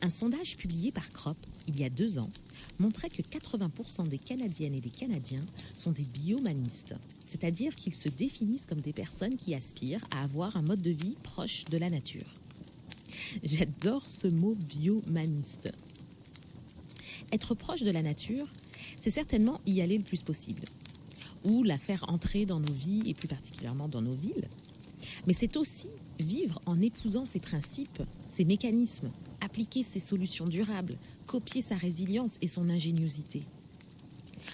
Un sondage publié par Crop il y a 2 ans montrait que 80% des Canadiennes et des Canadiens sont des biomanistes, c'est-à-dire qu'ils se définissent comme des personnes qui aspirent à avoir un mode de vie proche de la nature. J'adore ce mot biomaniste. Être proche de la nature, c'est certainement y aller le plus possible, ou la faire entrer dans nos vies et plus particulièrement dans nos villes. Mais c'est aussi vivre en épousant ses principes, ses mécanismes, appliquer ses solutions durables, copier sa résilience et son ingéniosité.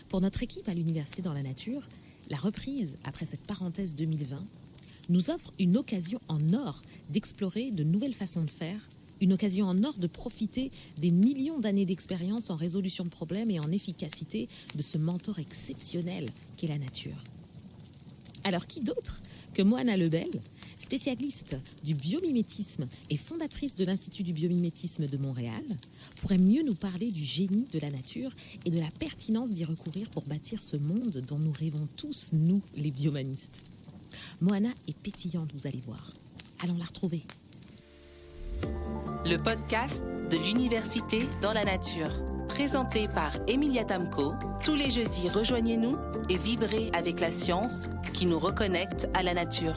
Pour notre équipe à l'Université dans la nature, la reprise, après cette parenthèse 2020, nous offre une occasion en or d'explorer de nouvelles façons de faire, une occasion en or de profiter des millions d'années d'expérience en résolution de problèmes et en efficacité de ce mentor exceptionnel qu'est la nature. Alors qui d'autre que Moana Lebel, spécialiste du biomimétisme et fondatrice de l'Institut du biomimétisme de Montréal, pourrait mieux nous parler du génie de la nature et de la pertinence d'y recourir pour bâtir ce monde dont nous rêvons tous, nous, les biomanistes. Moana est pétillante, vous allez voir. Allons la retrouver. Le podcast de l'Université dans la nature. Présenté par Emilia Tamco. Tous les jeudis, rejoignez-nous et vibrez avec la science qui nous reconnecte à la nature.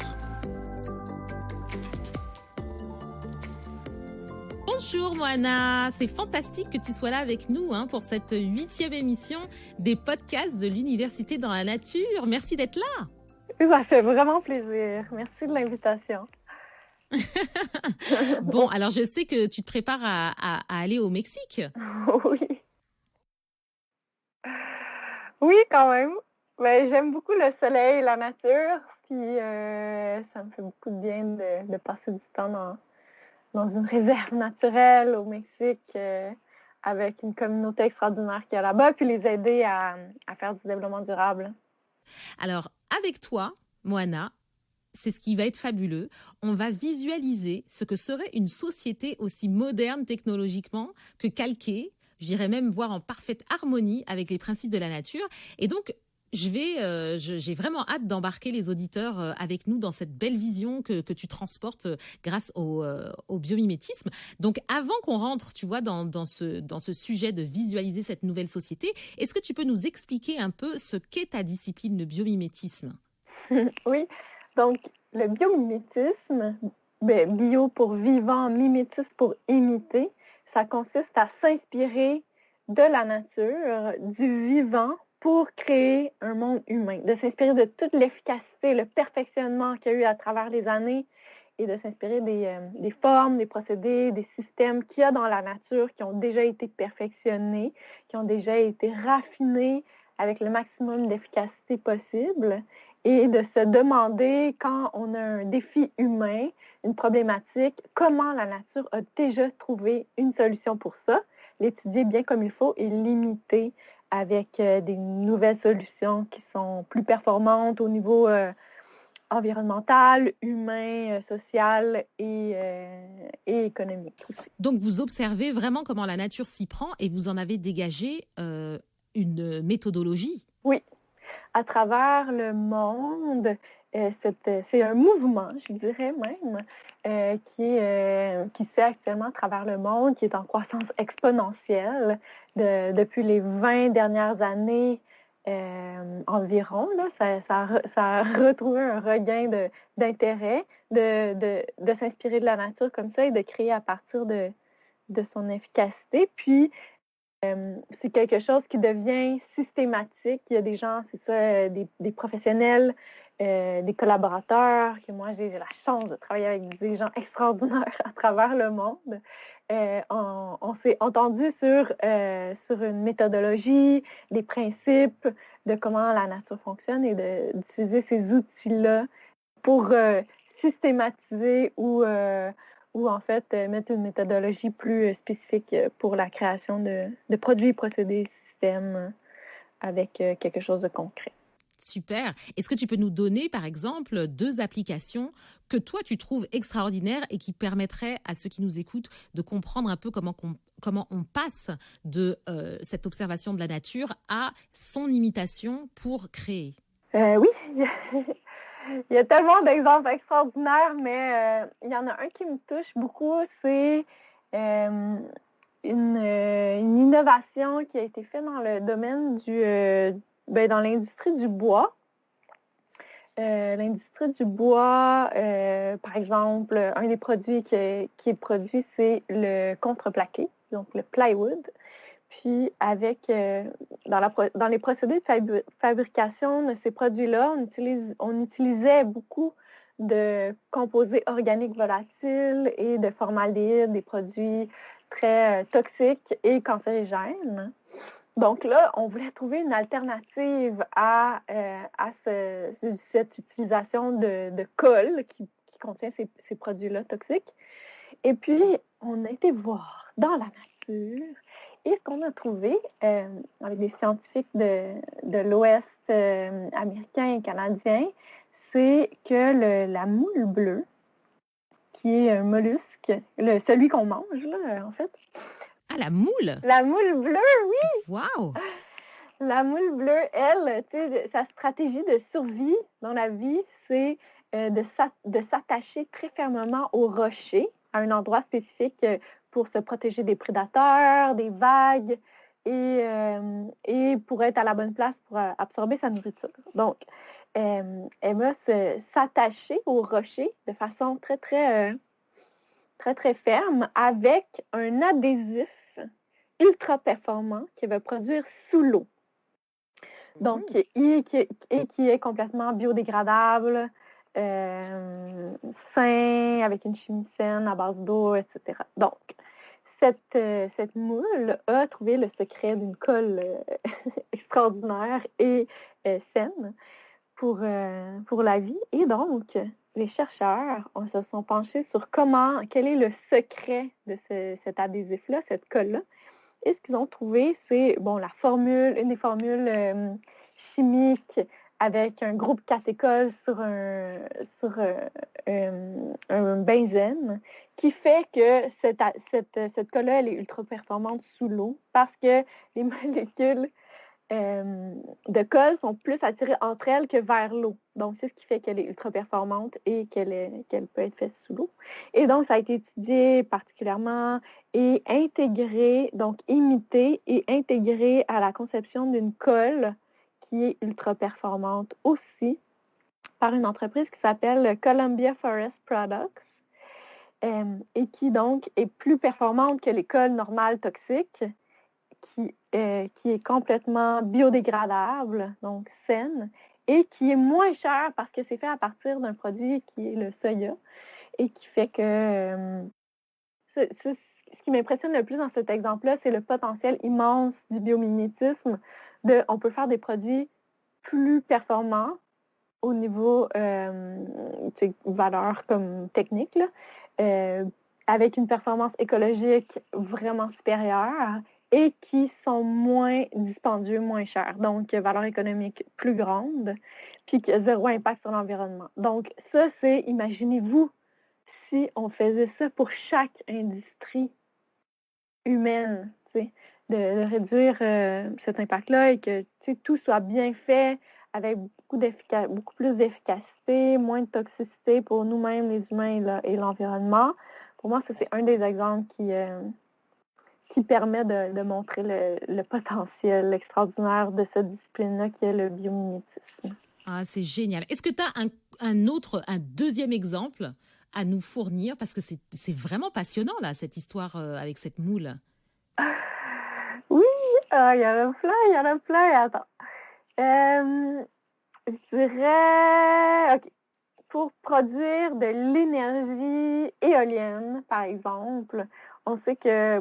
Bonjour Moana, c'est fantastique que tu sois là avec nous pour cette 8e émission des podcasts de l'Université dans la nature. Merci d'être là. Ça fait vraiment plaisir. Merci de l'invitation. Bon, alors je sais que tu te prépares à aller au Mexique. Oui. Oui, quand même. Ben, j'aime beaucoup le soleil et la nature. Puis ça me fait beaucoup de bien de passer du temps dans une réserve naturelle au Mexique avec une communauté extraordinaire qui est là-bas, puis les aider à faire du développement durable. Alors, avec toi, Moana, c'est ce qui va être fabuleux. On va visualiser ce que serait une société aussi moderne technologiquement que calquée, j'irais même voir en parfaite harmonie avec les principes de la nature. Et donc, j'ai vraiment hâte d'embarquer les auditeurs avec nous dans cette belle vision que tu transportes grâce au biomimétisme. Donc, avant qu'on rentre, tu vois, dans ce sujet de visualiser cette nouvelle société, est-ce que tu peux nous expliquer un peu ce qu'est ta discipline, le biomimétisme? Oui, donc le biomimétisme, bio pour vivant, mimétisme pour imiter, ça consiste à s'inspirer de la nature, du vivant, pour créer un monde humain, de s'inspirer de toute l'efficacité, le perfectionnement qu'il y a eu à travers les années et de s'inspirer des formes, des procédés, des systèmes qu'il y a dans la nature qui ont déjà été perfectionnés, qui ont déjà été raffinés avec le maximum d'efficacité possible et de se demander quand on a un défi humain, une problématique, comment la nature a déjà trouvé une solution pour ça, l'étudier bien comme il faut et l'imiter avec des nouvelles solutions qui sont plus performantes au niveau environnemental, humain, social et économique aussi. Donc, vous observez vraiment comment la nature s'y prend et vous en avez dégagé une méthodologie. Oui, à travers le monde, c'est un mouvement, je dirais même, qui se fait actuellement à travers le monde, qui est en croissance exponentielle depuis les 20 dernières années environ. Là, ça a retrouvé un regain d'intérêt de s'inspirer de la nature comme ça et de créer à partir de son efficacité. Puis, c'est quelque chose qui devient systématique. Il y a des gens, c'est ça, des professionnels, des collaborateurs, que moi j'ai la chance de travailler avec des gens extraordinaires à travers le monde. On s'est entendu sur une méthodologie, des principes de comment la nature fonctionne et d'utiliser ces outils-là pour systématiser ou en fait mettre une méthodologie plus spécifique pour la création de produits, procédés, systèmes avec quelque chose de concret. Super. Est-ce que tu peux nous donner, par exemple, 2 applications que toi, tu trouves extraordinaires et qui permettraient à ceux qui nous écoutent de comprendre un peu comment on passe de cette observation de la nature à son imitation pour créer? Oui, il y a tellement d'exemples extraordinaires, mais il y en a un qui me touche beaucoup, c'est une innovation qui a été faite dans le domaine dans l'industrie du bois. L'industrie du bois, par exemple, un des produits qui est produit, c'est le contreplaqué, donc le plywood. Puis dans les procédés de fabrication de ces produits-là, on utilisait beaucoup de composés organiques volatiles et de formaldéhyde, des produits très toxiques et cancérigènes. Donc là, on voulait trouver une alternative à cette utilisation de colle qui contient ces produits-là toxiques. Et puis, on a été voir dans la nature. Et ce qu'on a trouvé avec des scientifiques de l'Ouest américain et canadien, c'est que la moule bleue, qui est un mollusque, celui qu'on mange, là, en fait. Ah, la moule! La moule bleue, oui! Wow! La moule bleue, elle, sa stratégie de survie dans la vie, c'est de s'attacher très fermement au rocher, à un endroit spécifique pour se protéger des prédateurs, des vagues et pour être à la bonne place pour absorber sa nourriture. Donc, elle va s'attacher au rocher de façon très, très, très, très ferme avec un adhésif ultra performant qui va produire sous l'eau. Donc, qui est complètement biodégradable, sain, avec une chimie saine à base d'eau, etc. Donc, cette moule a trouvé le secret d'une colle extraordinaire et saine pour la vie. Et donc, les chercheurs se sont penchés sur quel est le secret de cet adhésif-là, cette colle-là. Et ce qu'ils ont trouvé, c'est une des formules chimiques avec un groupe catéchol sur un benzène qui fait que cette colle-là, elle est ultra performante sous l'eau parce que les molécules de colle sont plus attirées entre elles que vers l'eau. Donc, c'est ce qui fait qu'elle est ultra performante et qu'elle peut être faite sous l'eau. Et donc, ça a été étudié particulièrement et intégré, donc imité et intégré à la conception d'une colle qui est ultra performante aussi par une entreprise qui s'appelle Columbia Forest Products et qui donc est plus performante que les colles normales toxiques, qui est complètement biodégradable, donc saine, et qui est moins cher parce que c'est fait à partir d'un produit qui est le soya, et qui fait que ce qui m'impressionne le plus dans cet exemple-là, c'est le potentiel immense du biomimétisme. On peut faire des produits plus performants au niveau valeur comme technique, là, avec une performance écologique vraiment supérieure et qui sont moins dispendieux, moins chers. Donc, valeur économique plus grande, puis zéro impact sur l'environnement. Donc, ça, imaginez-vous, si on faisait ça pour chaque industrie humaine, de réduire cet impact-là et que tout soit bien fait avec beaucoup plus d'efficacité, moins de toxicité pour nous-mêmes, les humains et l'environnement. Pour moi, ça, c'est un des exemples qui permet de montrer le potentiel extraordinaire de cette discipline-là qui est le biomimétisme. Ah, c'est génial. Est-ce que tu as un deuxième exemple à nous fournir? Parce que c'est vraiment passionnant, là, cette histoire avec cette moule. Oui, il y en a plein. Attends. Je dirais, OK, pour produire de l'énergie éolienne, par exemple, on sait que,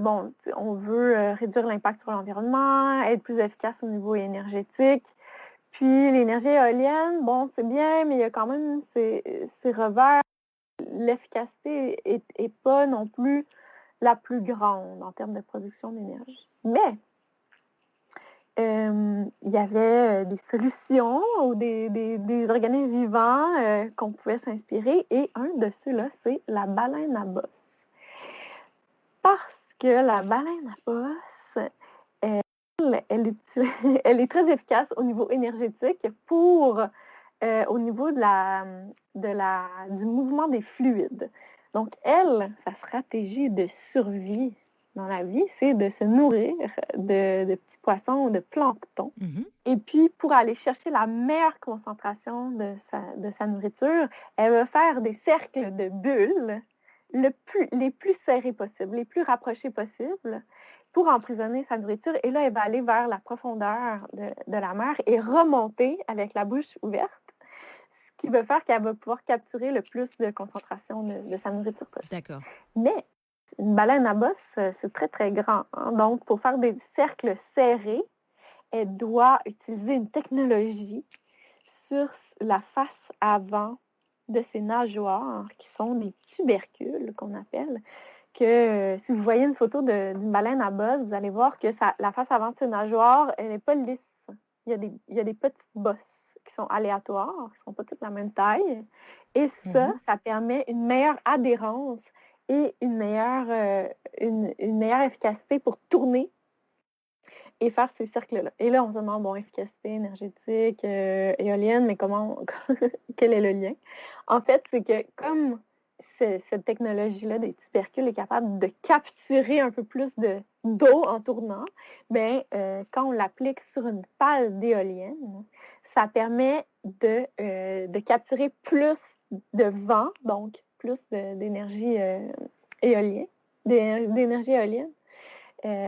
on veut réduire l'impact sur l'environnement, être plus efficace au niveau énergétique. Puis l'énergie éolienne, c'est bien, mais il y a quand même ses revers. L'efficacité est pas non plus la plus grande en termes de production d'énergie. Mais il y avait des solutions ou des organismes vivants qu'on pouvait s'inspirer. Et un de ceux-là, c'est la baleine à bosse. Parce que la baleine à bosse, elle est très efficace au niveau énergétique au niveau du mouvement des fluides. Donc, sa stratégie de survie, dans la vie, c'est de se nourrir de petits poissons ou de plancton. Mhm. Et puis, pour aller chercher la meilleure concentration de sa nourriture, elle va faire des cercles de bulles les plus serrés possibles, les plus rapprochés possibles, pour emprisonner sa nourriture. Et là, elle va aller vers la profondeur de la mer et remonter avec la bouche ouverte, ce qui va faire qu'elle va pouvoir capturer le plus de concentration de sa nourriture possible. D'accord. Mais une baleine à bosse, c'est très, très grand. Hein? Donc, pour faire des cercles serrés, elle doit utiliser une technologie sur la face avant de ses nageoires, qui sont des tubercules qu'on appelle, que si vous voyez une photo d'une baleine à bosse, vous allez voir que la face avant de ses nageoires, elle n'est pas lisse. Il y a des petites bosses qui sont aléatoires, qui ne sont pas toutes la même taille. Et ça permet une meilleure adhérence et une meilleure efficacité pour tourner et faire ces cercles-là. Et là, on se demande, bon, efficacité énergétique, éolienne, mais quel est le lien? En fait, c'est que comme cette technologie-là des tubercules est capable de capturer un peu plus d'eau en tournant, bien, quand on l'applique sur une pale d'éolienne, ça permet de capturer plus de vent, donc plus d'énergie éolienne,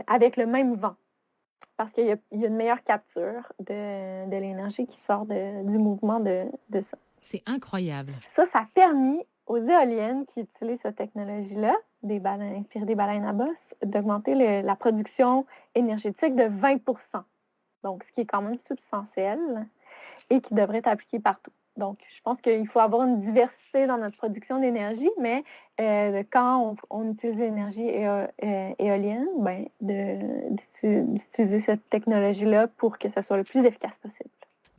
avec le même vent. Parce qu'il y a une meilleure capture de l'énergie qui sort du mouvement de ça. C'est incroyable. Ça a permis aux éoliennes qui utilisent cette technologie-là, inspirées des baleines à bosse, d'augmenter la production énergétique de 20%. Donc, ce qui est quand même substantiel et qui devrait être appliqué partout. Donc, je pense qu'il faut avoir une diversité dans notre production d'énergie, mais quand on utilise l'énergie éolienne, ben, d'utiliser cette technologie-là pour que ça soit le plus efficace possible.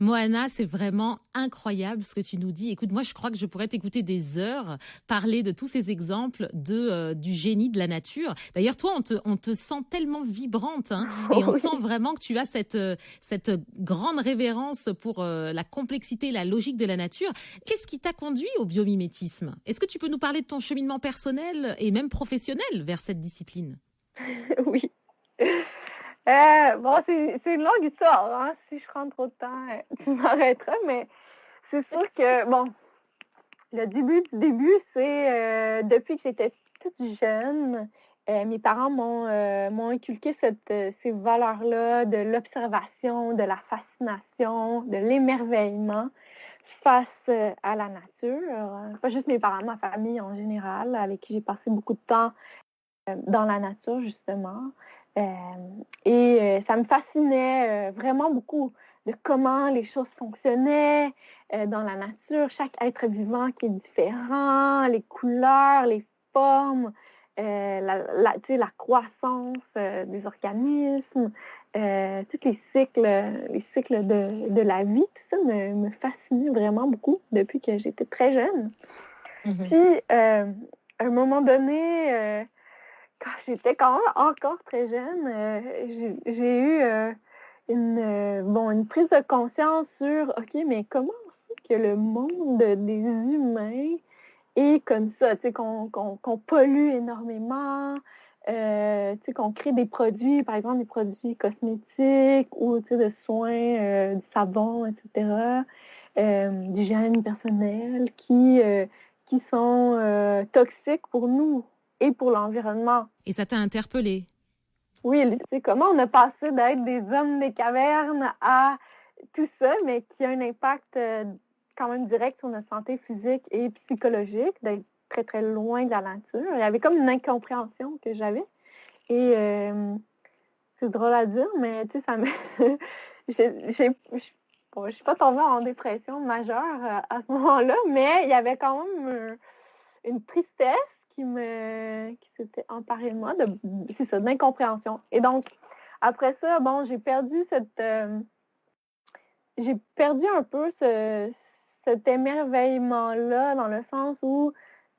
Moana, c'est vraiment incroyable ce que tu nous dis. Écoute, moi, je crois que je pourrais t'écouter des heures parler de tous ces exemples du génie de la nature. D'ailleurs, toi, on te sent tellement vibrante, hein, et on sent vraiment que tu as cette grande révérence pour la complexité et la logique de la nature. Qu'est-ce qui t'a conduit au biomimétisme? Est-ce que tu peux nous parler de ton cheminement personnel et même professionnel vers cette discipline? Oui. Bon, c'est une longue histoire, hein? Si je prends trop de temps, tu m'arrêteras, mais c'est sûr que, bon, le début du début, c'est depuis que j'étais toute jeune, mes parents m'ont inculqué ces valeurs-là de l'observation, de la fascination, de l'émerveillement face à la nature. Pas juste mes parents, ma famille en général, avec qui j'ai passé beaucoup de temps dans la nature, justement. Et ça me fascinait vraiment beaucoup de comment les choses fonctionnaient dans la nature, chaque être vivant qui est différent, les couleurs, les formes, la croissance des organismes, tous les cycles de la vie, tout ça me fascinait vraiment beaucoup depuis que j'étais très jeune. Mm-hmm. Puis, à un moment donné, quand j'étais quand même encore très jeune, j'ai eu une prise de conscience sur, OK, mais comment c'est que le monde des humains est comme ça, tu sais, qu'on pollue énormément, tu sais, qu'on crée des produits, par exemple des produits cosmétiques ou, tu sais, de soins, du savon, etc., d'hygiène personnelle qui sont toxiques pour nous et pour l'environnement. Et ça t'a interpellée? Oui, tu sais, comment on a passé d'être des hommes des cavernes à tout ça, mais qui a un impact quand même direct sur notre santé physique et psychologique, d'être très, très loin de la nature. Il y avait comme une incompréhension que j'avais. Et c'est drôle à dire, mais tu sais, ça me... je suis pas tombée en dépression majeure à ce moment-là, mais il y avait quand même une tristesse qui s'était emparée de moi, d'incompréhension. Et donc, après ça, bon, j'ai perdu un peu cet émerveillement-là, dans le sens où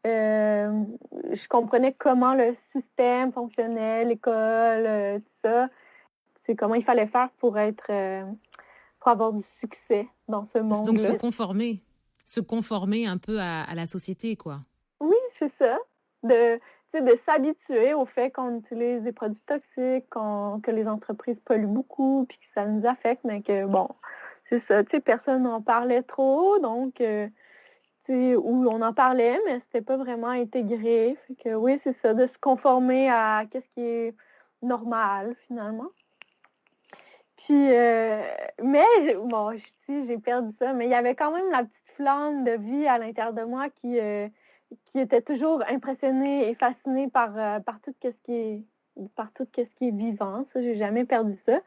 je comprenais comment le système fonctionnait, l'école, tout ça. C'est comment il fallait faire pour avoir du succès dans ce monde-là. Donc se conformer un peu à la société, quoi. Oui, c'est ça. Tu de s'habituer au fait qu'on utilise des produits toxiques, que les entreprises polluent beaucoup, puis que ça nous affecte, mais que, bon, c'est ça, personne n'en parlait trop, donc, où on en parlait, mais c'était pas vraiment intégré. Fait que oui, c'est ça, de se conformer à qu'est-ce qui est normal, finalement. Puis, mais, bon, j'ai perdu ça, mais il y avait quand même la petite flamme de vie à l'intérieur de moi qui était toujours impressionnée et fascinée par tout ce qui est vivant. Ça, j'ai jamais perdu ça.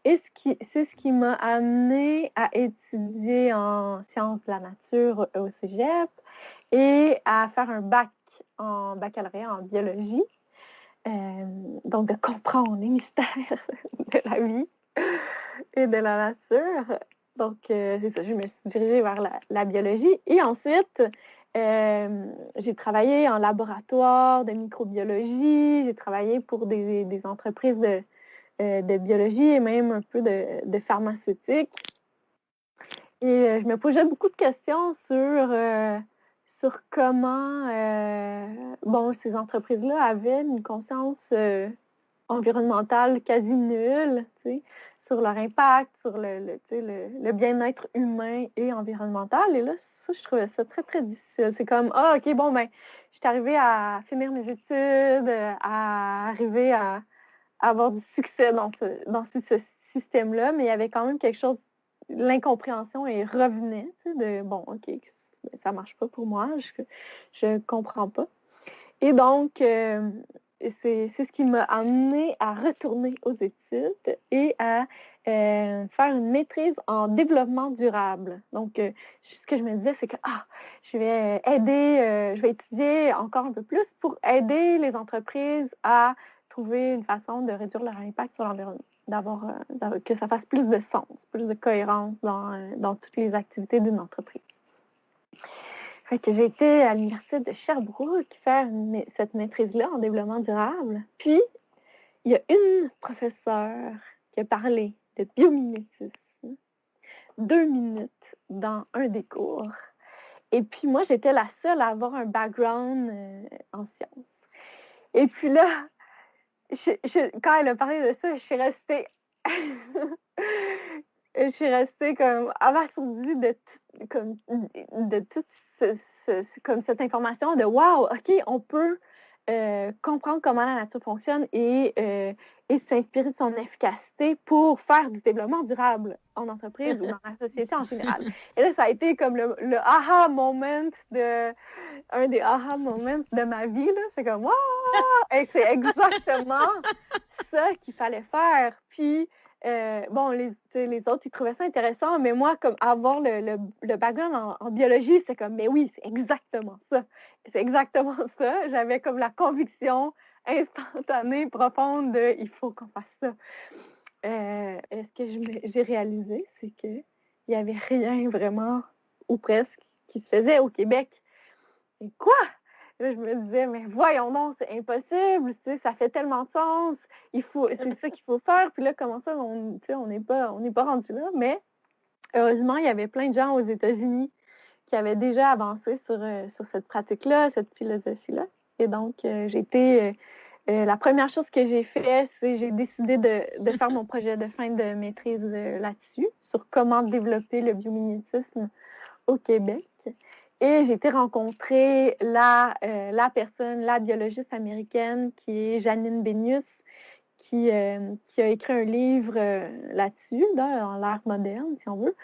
Et c'est ce qui m'a amenée à étudier en sciences de la nature au cégep et à faire un bac en baccalauréat en biologie. Donc, de comprendre les mystères de la vie et de la nature. Donc, c'est ça, je me suis dirigée vers la biologie. Et ensuite, j'ai travaillé en laboratoire de microbiologie, j'ai travaillé pour des entreprises de biologie et même un peu de pharmaceutique. Et je me posais beaucoup de questions sur comment ces entreprises-là avaient une conscience environnementale quasi nulle, sur leur impact, sur le bien-être humain et environnemental. Et là, ça, je trouvais ça très, très difficile. C'est comme, OK, bon, ben, je suis arrivée à finir mes études, à arriver à avoir du succès dans ce système-là, mais il y avait quand même quelque chose, l'incompréhension et revenait, de, bon, OK, ça marche pas pour moi, je comprends pas. Et donc, c'est ce qui m'a amenée à retourner aux études et à faire une maîtrise en développement durable. Donc, ce que je me disais, c'est que je vais je vais étudier encore un peu plus pour aider les entreprises à trouver une façon de réduire leur impact sur l'environnement, que ça fasse plus de sens, plus de cohérence dans toutes les activités d'une entreprise. Fait que j'ai été à l'Université de Sherbrooke faire cette maîtrise-là en développement durable. Puis, il y a une professeure qui a parlé de biomimétisme 2 minutes dans un des cours. Et puis, moi, j'étais la seule à avoir un background en sciences. Et puis là, quand elle a parlé de ça, je suis restée... je suis restée comme abasourdie de toute comme cette information de wow, OK, on peut comprendre comment la nature fonctionne et s'inspirer de son efficacité pour faire du développement durable en entreprise ou dans la société en général. Et là, ça a été comme le aha moment un des aha moments de ma vie, là. C'est comme wow! Et c'est exactement ça qu'il fallait faire. Puis les autres, ils trouvaient ça intéressant, mais moi, comme avoir le background en biologie, c'est comme, mais oui, c'est exactement ça. C'est exactement ça. J'avais comme la conviction instantanée, profonde de, il faut qu'on fasse ça. Ce que j'ai réalisé, c'est qu'il n'y avait rien vraiment, ou presque, qui se faisait au Québec. Et quoi? Là, je me disais, mais voyons donc, c'est impossible, ça fait tellement de sens, c'est ça qu'il faut faire. Puis là, comment ça, on n'est pas rendu là. Mais heureusement, il y avait plein de gens aux États-Unis qui avaient déjà avancé sur cette pratique-là, cette philosophie-là. Et donc, la première chose que j'ai fait, c'est j'ai décidé de faire mon projet de fin de maîtrise là-dessus, sur comment développer le biomimétisme au Québec. Et j'ai été rencontrer la biologiste américaine qui est Janine Benyus, qui a écrit un livre là-dessus, dans l'ère moderne, si on veut,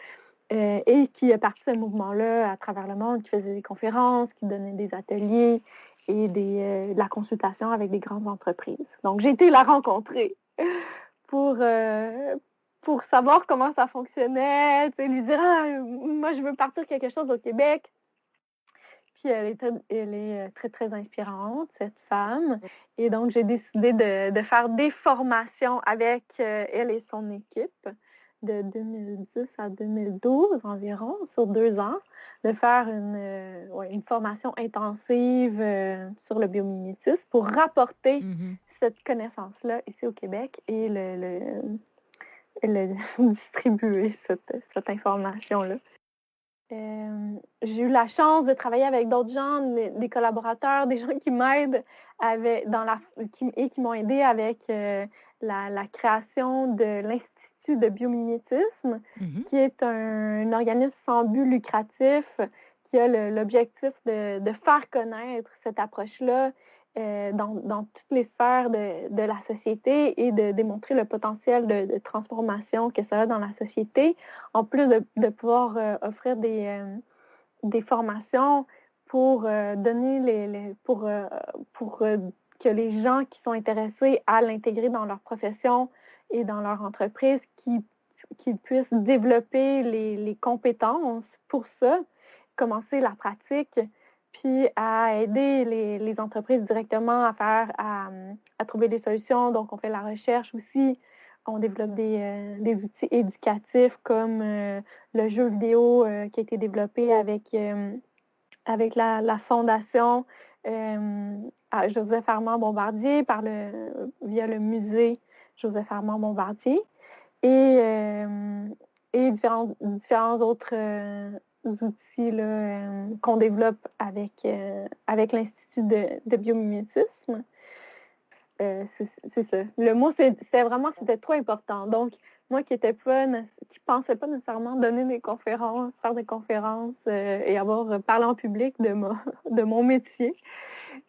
et qui a parti de ce mouvement-là à travers le monde, qui faisait des conférences, qui donnait des ateliers et de la consultation avec des grandes entreprises. Donc, j'ai été la rencontrer pour savoir comment ça fonctionnait, lui dire « moi, je veux partir quelque chose au Québec ». Puis elle est très, très inspirante, cette femme. Et donc, j'ai décidé de faire des formations avec elle et son équipe de 2010 à 2012 environ, sur 2 ans, de faire une formation intensive sur le biomimétisme pour rapporter cette connaissance-là ici au Québec et le distribuer, cette information-là. j'ai eu la chance de travailler avec d'autres gens, des collaborateurs, des gens qui m'aident qui m'ont aidé avec la création de l'Institut de biomimétisme, qui est un organisme sans but lucratif qui a l'objectif de faire connaître cette approche-là dans toutes les sphères de la société et de démontrer le potentiel de transformation que ça a dans la société, en plus de pouvoir offrir des formations pour donner pour que les gens qui sont intéressés à l'intégrer dans leur profession et dans leur entreprise, qu'ils puissent développer les compétences pour ça, commencer la pratique, puis à aider les entreprises directement à trouver des solutions. Donc, on fait la recherche aussi. On développe des outils éducatifs comme le jeu vidéo qui a été développé avec la fondation Joseph Armand Bombardier via le musée Joseph Armand Bombardier et différents autres outils là, qu'on développe avec l'Institut de biomimétisme. C'est ça. Le mot, c'était trop important. Donc, moi qui pensais pas nécessairement donner des conférences, faire des conférences et parlé en public de mon métier,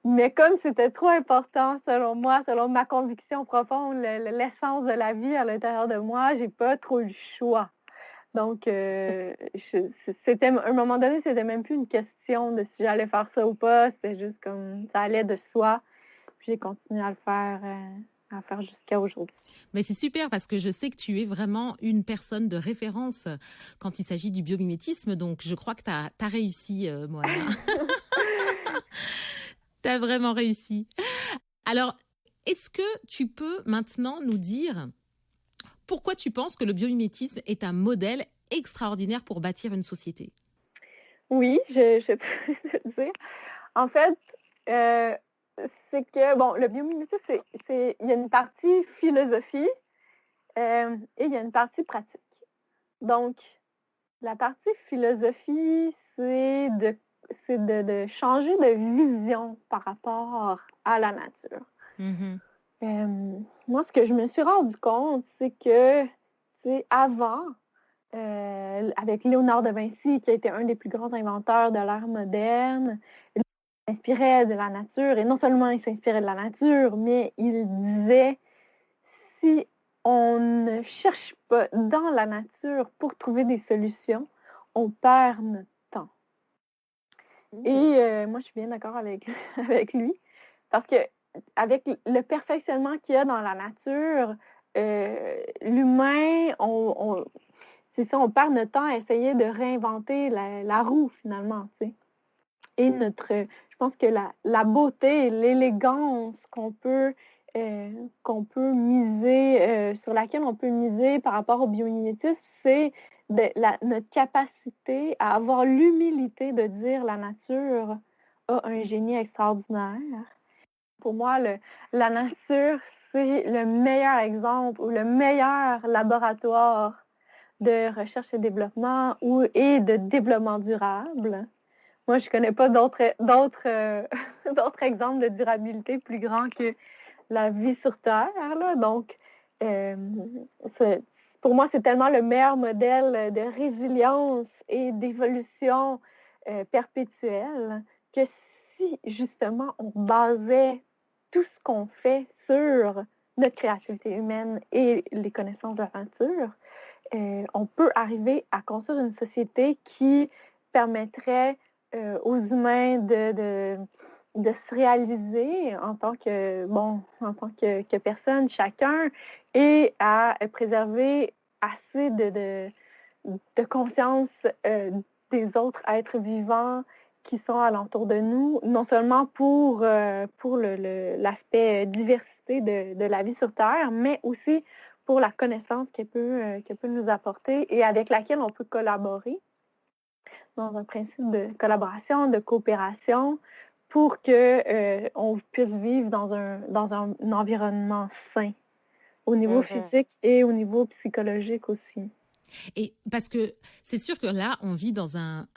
mais comme c'était trop important selon moi, selon ma conviction profonde, l'essence de la vie à l'intérieur de moi, j'ai pas trop eu le choix. Donc, à un moment donné, c'était même plus une question de si j'allais faire ça ou pas, c'était juste comme ça allait de soi. Puis j'ai continué à le faire jusqu'à aujourd'hui. Mais c'est super parce que je sais que tu es vraiment une personne de référence quand il s'agit du biomimétisme. Donc, je crois que tu as réussi, Moana. Tu as vraiment réussi. Alors, est-ce que tu peux maintenant nous dire pourquoi tu penses que le biomimétisme est un modèle extraordinaire pour bâtir une société? Oui, je peux te dire. En fait, c'est que, bon, le biomimétisme, il y a une partie philosophie et il y a une partie pratique. Donc, la partie philosophie, c'est de changer de vision par rapport à la nature. Moi, ce que je me suis rendu compte, c'est que, avant, avec Léonard de Vinci, qui a été un des plus grands inventeurs de l'ère moderne, il s'inspirait de la nature, et non seulement il s'inspirait de la nature, mais il disait, si on ne cherche pas dans la nature pour trouver des solutions, on perd notre temps. Et moi, je suis bien d'accord avec lui, parce que avec le perfectionnement qu'il y a dans la nature, l'humain, c'est ça, on perd notre temps à essayer de réinventer la roue, finalement, tu sais. Et je pense que la beauté, l'élégance sur laquelle on peut miser par rapport au biomimétisme, c'est notre capacité à avoir l'humilité de dire la nature a un génie extraordinaire. Pour moi, la nature, c'est le meilleur exemple ou le meilleur laboratoire de recherche et développement et de développement durable. Moi, je ne connais pas d'autres exemples de durabilité plus grands que la vie sur Terre. Là. Donc, pour moi, c'est tellement le meilleur modèle de résilience et d'évolution perpétuelle que si, justement, on basait tout ce qu'on fait sur notre créativité humaine et les connaissances de la nature, on peut arriver à construire une société qui permettrait aux humains de se réaliser en tant que personne, chacun, et à préserver assez de conscience des autres êtres vivants qui sont alentour de nous, non seulement pour l'aspect diversité de la vie sur Terre, mais aussi pour la connaissance qu'elle peut nous apporter et avec laquelle on peut collaborer dans un principe de collaboration, de coopération, pour qu'on puisse vivre dans un environnement sain, au niveau physique et au niveau psychologique aussi. Et parce que c'est sûr que là, on vit dans un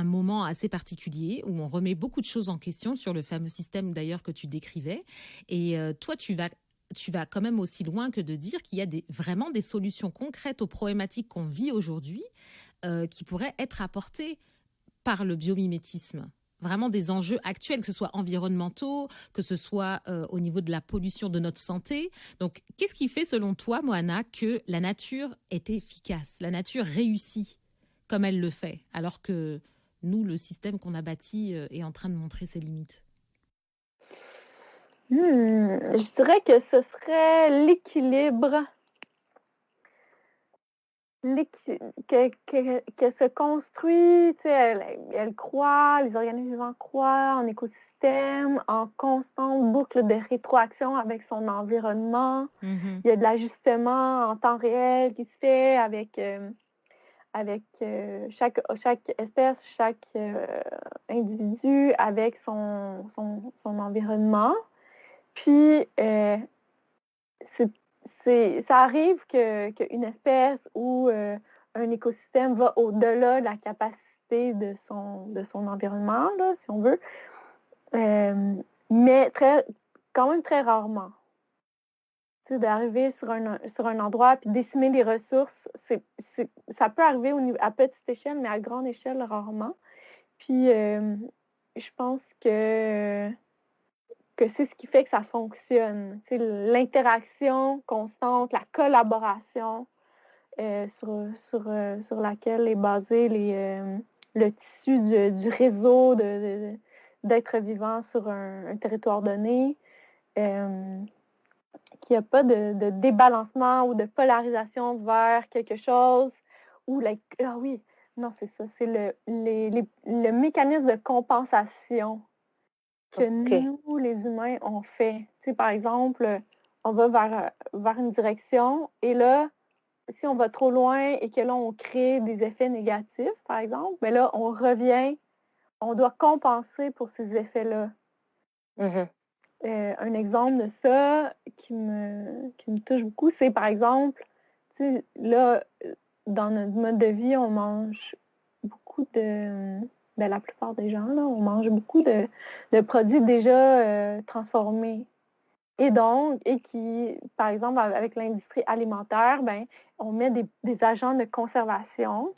moment assez particulier où on remet beaucoup de choses en question sur le fameux système d'ailleurs que tu décrivais. Et toi, tu vas quand même aussi loin que de dire qu'il y a vraiment des solutions concrètes aux problématiques qu'on vit aujourd'hui qui pourraient être apportées par le biomimétisme. Vraiment des enjeux actuels, que ce soit environnementaux, que ce soit au niveau de la pollution de notre santé. Donc, qu'est-ce qui fait, selon toi, Moana, que la nature est efficace, la nature réussit comme elle le fait, alors que nous, le système qu'on a bâti est en train de montrer ses limites? Je dirais que ce serait l'équilibre qu'elle se construit, tu sais, elle croît, les organismes vivants croient en écosystème, en constante boucle de rétroaction avec son environnement. Mm-hmm. Il y a de l'ajustement en temps réel qui se fait avec chaque espèce, chaque individu, avec son environnement. Puis, ça arrive qu'une espèce ou un écosystème va au-delà de la capacité de son environnement, là, si on veut, mais quand même très rarement. Tu sais, d'arriver sur un endroit puis décimer les ressources, ça peut arriver à petite échelle, mais à grande échelle, rarement. Puis, je pense que c'est ce qui fait que ça fonctionne. C'est l'interaction constante, la collaboration sur laquelle est basé le tissu du réseau d'êtres vivants sur un territoire donné. Qu'il n'y a pas de débalancement ou de polarisation vers quelque chose ou ah oui, non, c'est ça, c'est le mécanisme de compensation que nous, les humains, on fait. Tu sais, par exemple, on va vers une direction et là, si on va trop loin et que là, on crée des effets négatifs, par exemple, mais là, on revient, on doit compenser pour ces effets-là. Mm-hmm. Un exemple de ça qui me touche beaucoup, c'est par exemple, tu sais, là, dans notre mode de vie, on mange beaucoup la plupart des gens, là, on mange beaucoup de produits déjà transformés. Et qui, par exemple, avec l'industrie alimentaire, ben, on met des agents de conservation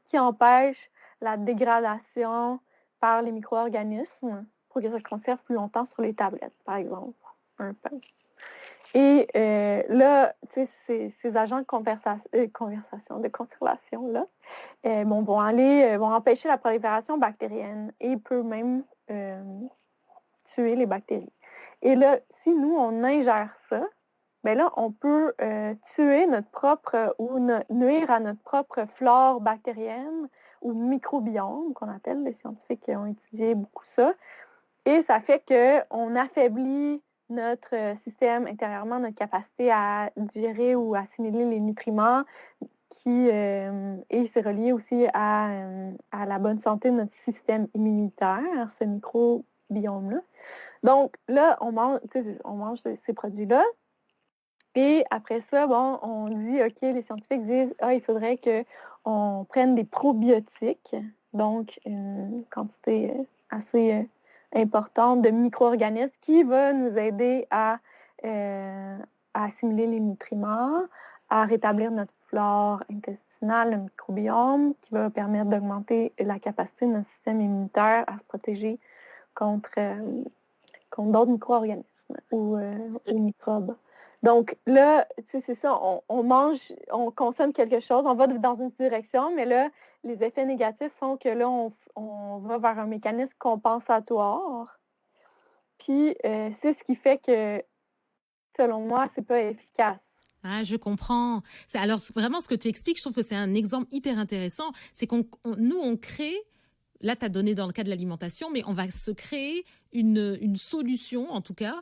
qui empêchent la dégradation par les micro-organismes pour que ça se conserve plus longtemps sur les tablettes, par exemple, un pain. Et là, tu sais, ces agents de conservation-là, vont empêcher la prolifération bactérienne et peuvent même tuer les bactéries. Et là, si nous, on ingère ça, ben là, on peut tuer notre propre ou nuire à notre propre flore bactérienne ou microbiome, qu'on appelle, les scientifiques qui ont étudié beaucoup ça. Et ça fait qu'on affaiblit notre système intérieurement, notre capacité à digérer ou assimiler les nutriments, et c'est relié aussi à la bonne santé de notre système immunitaire, ce microbiome-là. Donc là, on mange ces produits-là. Et après ça, bon, on dit, OK, les scientifiques disent, il faudrait qu'on prenne des probiotiques, donc une quantité assez importante de micro-organismes qui va nous aider à assimiler les nutriments, à rétablir notre flore intestinale, le microbiome, qui va permettre d'augmenter la capacité de notre système immunitaire à se protéger contre d'autres micro-organismes ou microbes. Donc là, tu sais, c'est ça, on mange, on consomme quelque chose, on va dans une direction, mais là, les effets négatifs font que là, on va vers un mécanisme compensatoire. Puis, c'est ce qui fait que, selon moi, c'est pas efficace. Ah, je comprends. Alors, vraiment, ce que tu expliques, je trouve que c'est un exemple hyper intéressant. C'est nous, on crée, là, tu as donné dans le cas de l'alimentation, mais on va se créer une solution, en tout cas,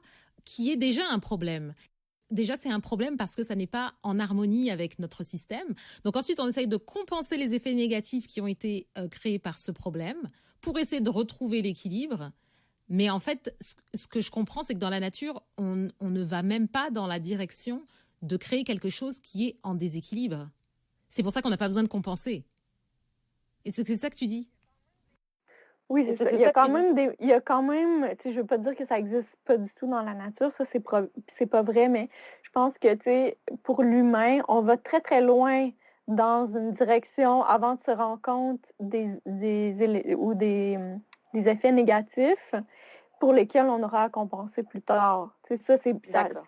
qui est déjà un problème. Déjà, c'est un problème parce que ça n'est pas en harmonie avec notre système. Donc ensuite, on essaye de compenser les effets négatifs qui ont été créés par ce problème pour essayer de retrouver l'équilibre. Mais en fait, ce que je comprends, c'est que dans la nature, on ne va même pas dans la direction de créer quelque chose qui est en déséquilibre. C'est pour ça qu'on n'a pas besoin de compenser. Et c'est ça que tu dis? Oui, c'est ça. Il y a quand même, tu sais, je veux pas dire que ça existe pas du tout dans la nature, ça c'est pas vrai, mais je pense que, tu sais, pour l'humain, on va très très loin dans une direction avant de se rendre compte des effets négatifs pour lesquels on aura à compenser plus tard. Tu sais, c'est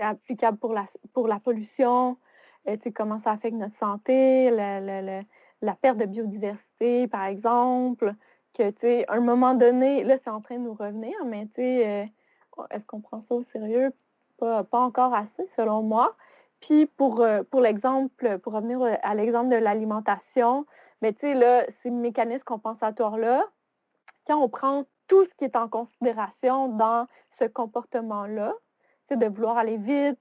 applicable pour la pollution, tu sais, comment ça affecte notre santé, la perte de biodiversité, par exemple, que, tu sais, à un moment donné, là, c'est en train de nous revenir, mais, tu sais, est-ce qu'on prend ça au sérieux? Pas encore assez, selon moi. Puis, pour l'exemple, pour revenir à l'exemple de l'alimentation, mais, tu sais, là, ces mécanismes compensatoires-là, quand on prend tout ce qui est en considération dans ce comportement-là, c'est de vouloir aller vite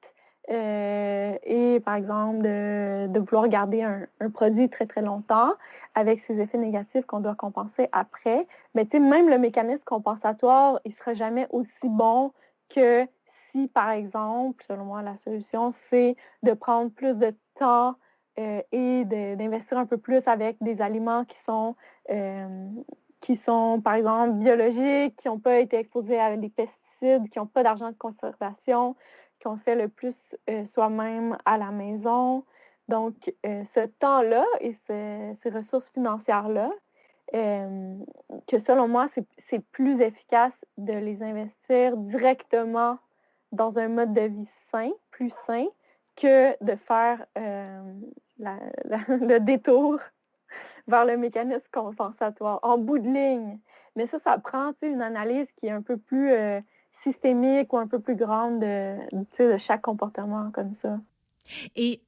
et, par exemple, de vouloir garder un produit très, très longtemps avec ses effets négatifs qu'on doit compenser après. Mais tu sais, même le mécanisme compensatoire, il ne sera jamais aussi bon que si, par exemple, selon moi, la solution, c'est de prendre plus de temps et d'investir un peu plus avec des aliments qui sont, par exemple, biologiques, qui n'ont pas été exposés à des pesticides, qui n'ont pas d'argent de conservation, qui ont fait le plus soi-même à la maison. Donc, ce temps-là et ces ressources financières-là, que selon moi, c'est plus efficace de les investir directement dans un mode de vie sain, plus sain, que de faire le détour vers le mécanisme compensatoire, en bout de ligne. Mais ça prend une analyse qui est un peu plus systémique ou un peu plus grande de chaque comportement comme ça. Et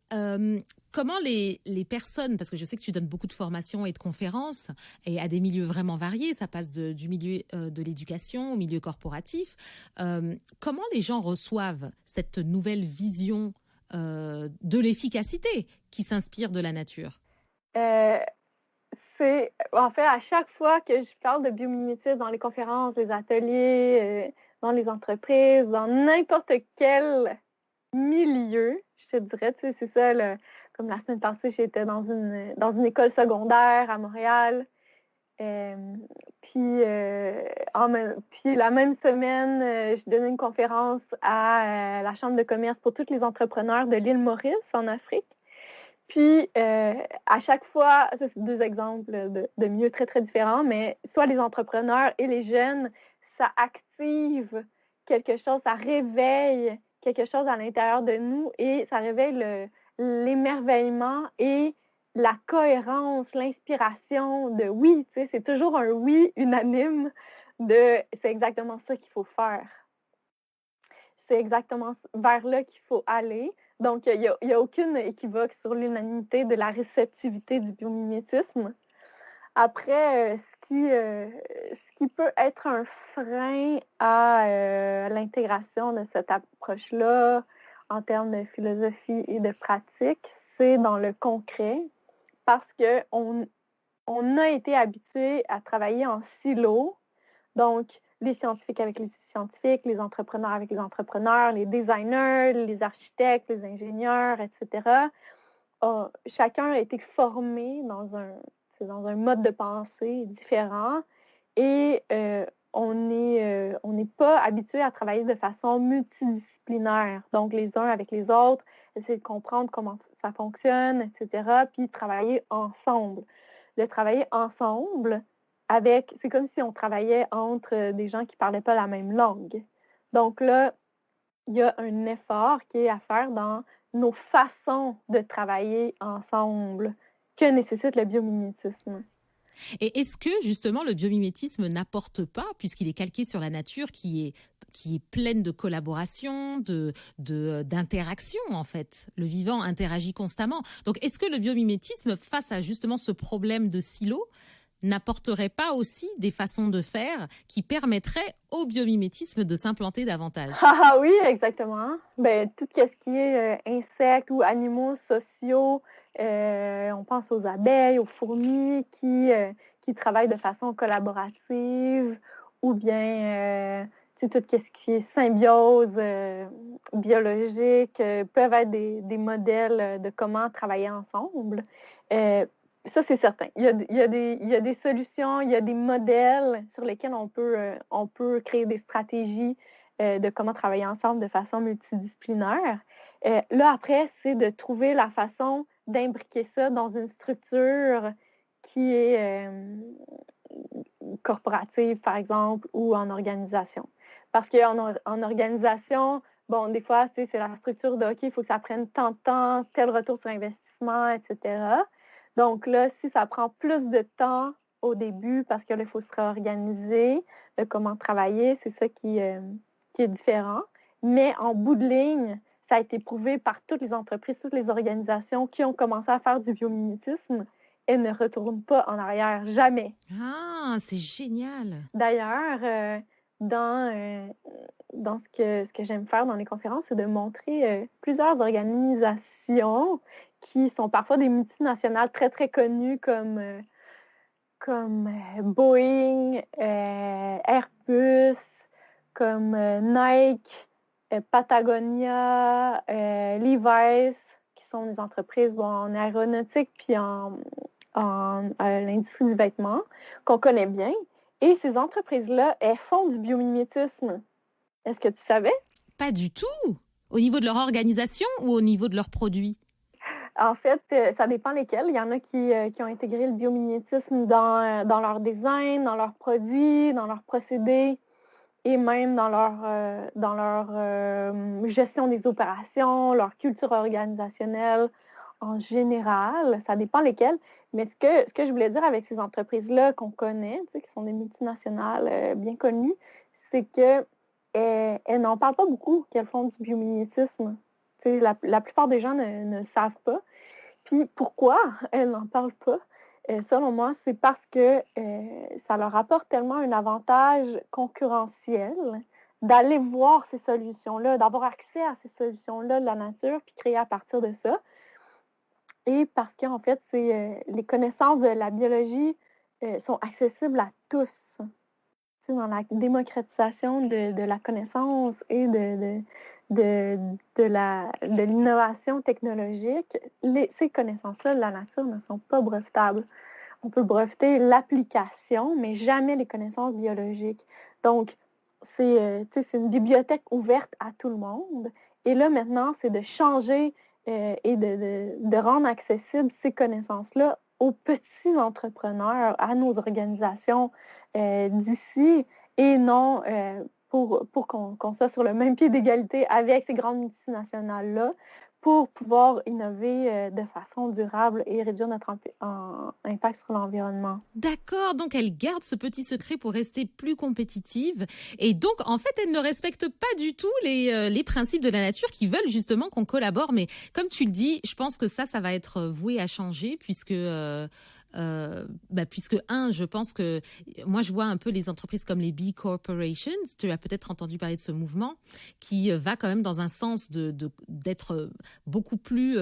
comment les personnes, parce que je sais que tu donnes beaucoup de formations et de conférences et à des milieux vraiment variés, ça passe du milieu de l'éducation au milieu corporatif, comment les gens reçoivent cette nouvelle vision de l'efficacité qui s'inspire de la nature? En fait, à chaque fois que je parle de biomimétisme dans les conférences, les ateliers, dans les entreprises, dans n'importe quel milieu, je te dirais, tu sais, c'est ça, comme la semaine passée, j'étais dans une école secondaire à Montréal. Puis la même semaine, je donnais une conférence à la Chambre de commerce pour tous les entrepreneurs de l'île Maurice en Afrique. Puis, à chaque fois, ça, c'est deux exemples de milieux très, très différents, mais soit les entrepreneurs et les jeunes, ça active quelque chose, ça réveille quelque chose à l'intérieur de nous et ça réveille l'émerveillement et la cohérence, l'inspiration de oui, tu sais, c'est toujours un oui unanime de c'est exactement ça qu'il faut faire. C'est exactement vers là qu'il faut aller. Donc, il n'y a aucune équivoque sur l'unanimité de la réceptivité du biomimétisme. Après, ce qui peut être un frein à l'intégration de cette approche-là en termes de philosophie et de pratique, c'est dans le concret, parce qu'on a été habitué à travailler en silo. Donc, les scientifiques avec les scientifiques, les entrepreneurs avec les entrepreneurs, les designers, les architectes, les ingénieurs, etc. Chacun a été formé dans un mode de pensée différent et on n'est pas habitué à travailler de façon multidisciplinaire. Donc, les uns avec les autres, essayer de comprendre comment ça fonctionne, etc., puis travailler ensemble. De travailler ensemble, c'est comme si on travaillait entre des gens qui ne parlaient pas la même langue. Donc là, il y a un effort qui est à faire dans nos façons de travailler ensemble que nécessite le biomimétisme. Et est-ce que justement le biomimétisme n'apporte pas, puisqu'il est calqué sur la nature qui est pleine de collaboration, d'interaction en fait. Le vivant interagit constamment. Donc est-ce que le biomimétisme, face à justement ce problème de silo, n'apporterait pas aussi des façons de faire qui permettraient au biomimétisme de s'implanter davantage? Ah oui, exactement. Ben, tout ce qui est insectes ou animaux sociaux, on pense aux abeilles, aux fourmis qui travaillent de façon collaborative, ou bien tout ce qui est symbiose biologique peuvent être des modèles de comment travailler ensemble. Ça, c'est certain. Il y a des solutions, il y a des modèles sur lesquels on peut créer des stratégies de comment travailler ensemble de façon multidisciplinaire. Là, après, c'est de trouver la façon d'imbriquer ça dans une structure qui est corporative, par exemple, ou en organisation. Parce qu'en organisation, bon, des fois, c'est la structure de OK, il faut que ça prenne tant de temps, tel retour sur investissement, etc. Donc là, si ça prend plus de temps au début, parce que là, il faut se réorganiser, de comment travailler, c'est ça qui est différent. Mais en bout de ligne, ça a été prouvé par toutes les entreprises, toutes les organisations qui ont commencé à faire du biomimétisme. Elles ne retournent pas en arrière, jamais. Ah, c'est génial. D'ailleurs, dans ce que j'aime faire dans les conférences, c'est de montrer plusieurs organisations qui sont parfois des multinationales très, très connues comme Boeing, Airbus, comme Nike, Patagonia, Levi's, qui sont des entreprises en aéronautique puis en l'industrie du vêtement, qu'on connaît bien. Et ces entreprises-là, elles font du biomimétisme. Est-ce que tu savais? Pas du tout. Au niveau de leur organisation ou au niveau de leurs produits? En fait, ça dépend lesquels. Il y en a qui ont intégré le biomimétisme dans leur design, dans leurs produits, dans leurs procédés et même dans leur gestion des opérations, leur culture organisationnelle en général. Ça dépend lesquels. Mais ce que je voulais dire avec ces entreprises-là qu'on connaît, tu sais, qui sont des multinationales bien connues, c'est que elles n'en parlent pas beaucoup qu'elles font du biomimétisme. Tu sais, la plupart des gens ne savent pas. Puis pourquoi elles n'en parlent pas? Selon moi, c'est parce que ça leur apporte tellement un avantage concurrentiel d'aller voir ces solutions-là, d'avoir accès à ces solutions-là de la nature, puis créer à partir de ça. Et parce qu'en fait, les connaissances de la biologie sont accessibles à tous. Tu sais, dans la démocratisation de la connaissance et de l'innovation technologique, ces connaissances-là de la nature ne sont pas brevetables. On peut breveter l'application, mais jamais les connaissances biologiques. Donc, c'est une bibliothèque ouverte à tout le monde. Et là, maintenant, c'est de changer et de rendre accessibles ces connaissances-là aux petits entrepreneurs, à nos organisations d'ici, et non pour qu'on soit sur le même pied d'égalité avec ces grandes multinationales-là, pour pouvoir innover de façon durable et réduire notre impact sur l'environnement. D'accord, donc elle garde ce petit secret pour rester plus compétitive. Et donc, en fait, elle ne respecte pas du tout les principes de la nature qui veulent justement qu'on collabore. Mais comme tu le dis, je pense que ça va être voué à changer puisque... puisque je pense que moi je vois un peu les entreprises comme les B Corporations. Tu as peut-être entendu parler de ce mouvement qui va quand même dans un sens d'être beaucoup plus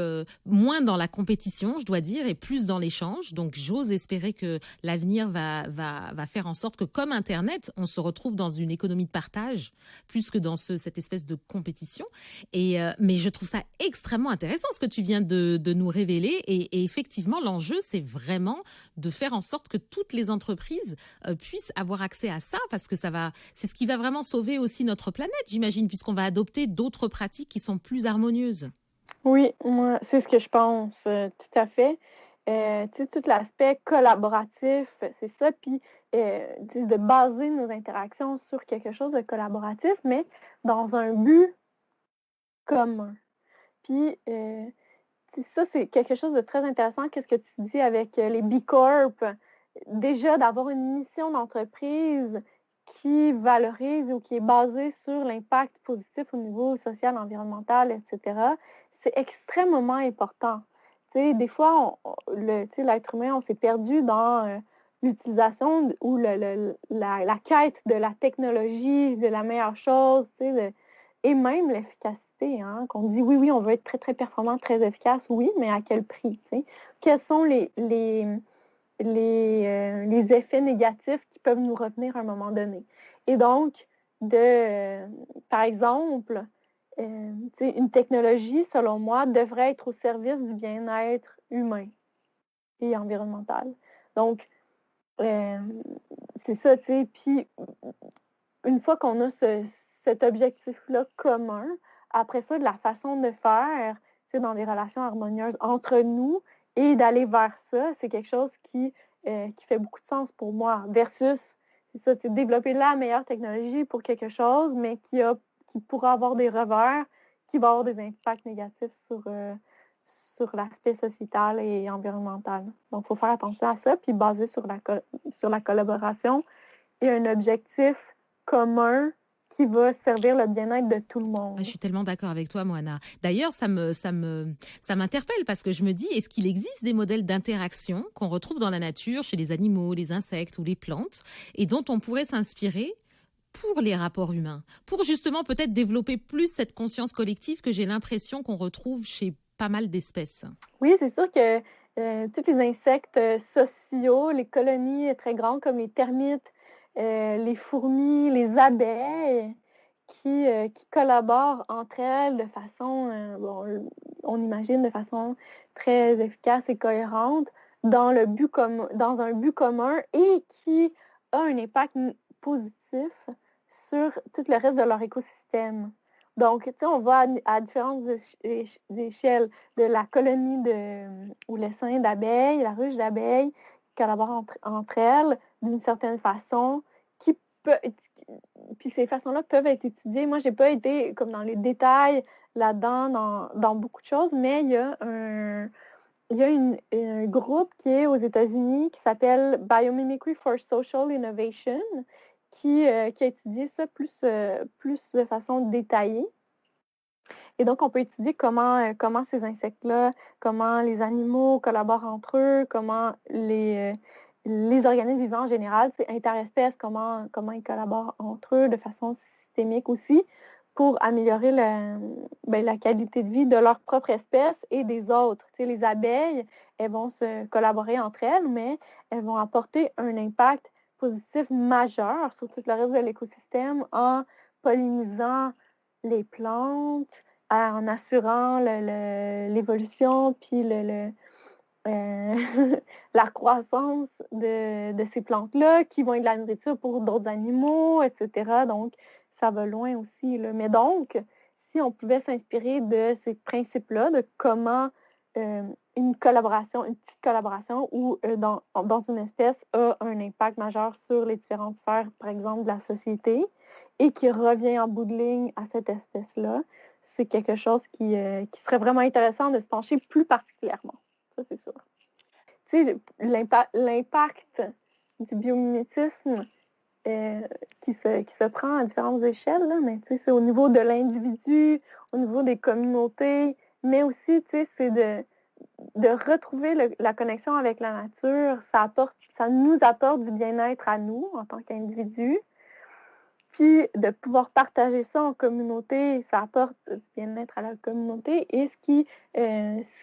moins dans la compétition, je dois dire, et plus dans l'échange. Donc j'ose espérer que l'avenir va faire en sorte que comme Internet, on se retrouve dans une économie de partage plus que dans cette espèce de compétition. Mais je trouve ça extrêmement intéressant ce que tu viens de nous révéler. Et effectivement, l'enjeu, c'est vraiment de faire en sorte que toutes les entreprises puissent avoir accès à ça, parce que c'est ce qui va vraiment sauver aussi notre planète, j'imagine, puisqu'on va adopter d'autres pratiques qui sont plus harmonieuses. Oui, moi, c'est ce que je pense, tout à fait. Tu sais, tout l'aspect collaboratif, c'est ça, puis de baser nos interactions sur quelque chose de collaboratif, mais dans un but commun. Puis, ça, c'est quelque chose de très intéressant. Qu'est-ce que tu dis avec les B Corp? Déjà, d'avoir une mission d'entreprise qui valorise ou qui est basée sur l'impact positif au niveau social, environnemental, etc., c'est extrêmement important. Tu sais, des fois, l'être humain, on s'est perdu dans l'utilisation ou la quête de la technologie, de la meilleure chose, tu sais, et même l'efficacité. Hein, qu'on dit oui, on veut être très, très performant, très efficace, oui, mais à quel prix? Tu sais? Quels sont les effets négatifs qui peuvent nous retenir à un moment donné? Et donc, par exemple, une technologie, selon moi, devrait être au service du bien-être humain. et environnementale. Donc, euh, c'est ça, tu sais. Puis, une fois qu'on a cet objectif-là commun, après ça, de la façon de faire, c'est dans des relations harmonieuses entre nous et d'aller vers ça, c'est quelque chose qui fait beaucoup de sens pour moi. Versus, c'est ça, c'est développer la meilleure technologie pour quelque chose, mais qui pourra avoir des revers, qui va avoir des impacts négatifs sur l'aspect sociétal et environnemental. Donc, il faut faire attention à ça, puis baser sur la collaboration et un objectif commun qui va servir le bien-être de tout le Ah, je monde. suis tellement d'accord avec toi, Moana. D'ailleurs, ça m'interpelle parce que je me dis, est-ce qu'il existe des modèles d'interaction qu'on retrouve dans la nature, chez les animaux, les insectes ou les plantes, et dont on pourrait s'inspirer pour les rapports humains, pour justement peut-être développer plus cette conscience collective que j'ai l'impression qu'on retrouve chez pas mal d'espèces. Oui, c'est sûr que tous les insectes sociaux, les colonies très grandes comme les termites, les fourmis, les abeilles, qui collaborent entre elles de façon, bon, on imagine de façon très efficace et cohérente dans un but commun et qui a un impact positif sur tout le reste de leur écosystème. Donc, tu sais, on va à différentes échelles de la colonie ou l'essaim d'abeilles, la ruche d'abeilles, qui collaborent entre elles d'une certaine façon, puis ces façons-là peuvent être étudiées. Moi, je n'ai pas été comme dans les détails là-dedans, dans beaucoup de choses, mais il y a un groupe qui est aux États-Unis qui s'appelle Biomimicry for Social Innovation, qui a étudié ça plus de façon détaillée. Et donc, on peut étudier comment ces insectes-là, comment les animaux collaborent entre eux, comment les organismes vivants en général, c'est interespèces, comment ils collaborent entre eux de façon systémique aussi pour améliorer la qualité de vie de leur propre espèce et des autres. Tu sais, les abeilles, elles vont se collaborer entre elles, mais elles vont apporter un impact positif majeur sur tout le reste de l'écosystème en pollinisant les plantes, en assurant l'évolution puis la croissance de ces plantes-là qui vont être de la nourriture pour d'autres animaux, etc. Donc, ça va loin aussi, là. Mais donc, si on pouvait s'inspirer de ces principes-là, de comment une petite collaboration ou dans une espèce a un impact majeur sur les différentes sphères, par exemple, de la société, et qui revient en bout de ligne à cette espèce-là, c'est quelque chose qui serait vraiment intéressant de se pencher plus particulièrement. Ça, c'est sûr. Tu sais, l'impact du biomimétisme qui se prend à différentes échelles, là, mais tu sais, c'est au niveau de l'individu, au niveau des communautés, mais aussi, tu sais, c'est de retrouver la connexion avec la nature. Ça nous apporte du bien-être à nous en tant qu'individus. Puis de pouvoir partager ça en communauté, ça apporte du bien-être à la communauté et ce